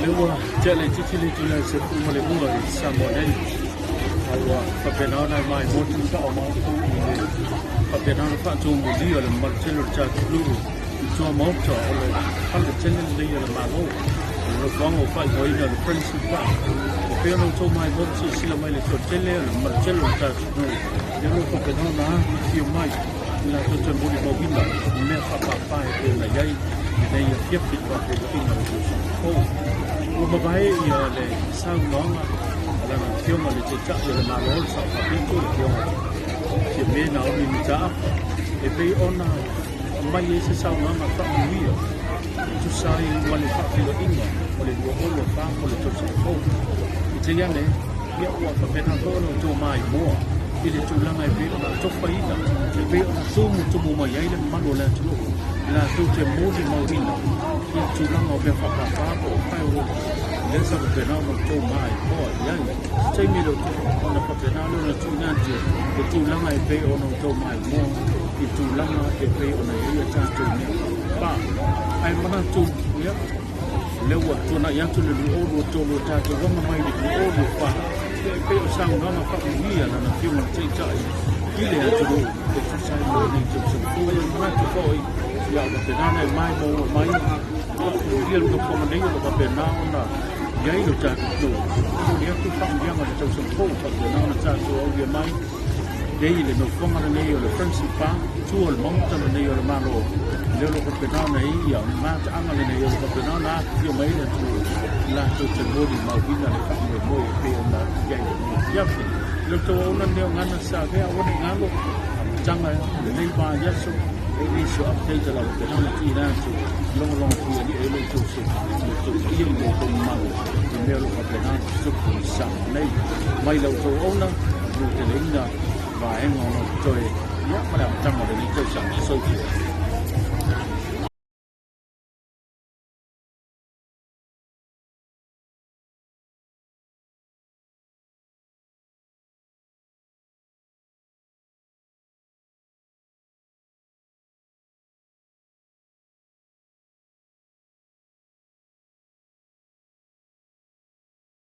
Samoa jale chichili jula se kumale mua Samoa nei awa papenana mai motu sa o mau tu ni papenana fa tu mudi ala marchelo cha tu tu mau cha ole kan de channel dei ala malo lo bongo fa goi na principal pero to mai motu sila mai le chele ala marchelo cha tu yo papenana si mai la to te mudi mo binda me fa pa e na yai nei fiep fit pa ke tinga o o mai ia le sau longa la na fioma le cha le malo sa pa pitu le fioma ke me na o mi cha e pe ona mai ese sau longa fa mio tu sai wale fa filo inga o le o lo fa o le to sa o italiane ia o fa pena no to mai mo ile tu langa e pe ona to fa ina e pe ona so mo mai ile mano la tu la tu te modi maurina ia tu langa o pe fa pa o Firework lesa o pena o to mai o ia sai mi lo ona pa pena no tu na tu langa e pe ona to mai mo i tu langa e pe ona ia cha tu ni pa ai mana tu ia lewa tu na ia tu le o to lo ta to wa mai di o lo pa pe o sang na ma fa ia na fiu na chai chai ile a tu e tu sai lo ni tu su fu na tu foi ia o pena na mai mo mai ia lo ko ma nei lo pena na gai lo cha tu ia tu fa ia ma tu su fu fa na cha tu o ia mai dei le no fonga nei o le principal tu o monta nei o malo le lo ko pena nei ia ma ta anga nei o ko pena na io mai le tu la tu te modi ma vina le fa me mo pe na gai ia lo to ona ne ngana sa ve o ne ngalo changa le nei ba ya so e ni so update la ko na ti na tu long tu ni e lo tu so tu ia le ko ma me lo ko pena su ko sa nei mai lo to ona lu te le na và em ngon rồi nhớ mà làm trong một cái chơi sẵn sôi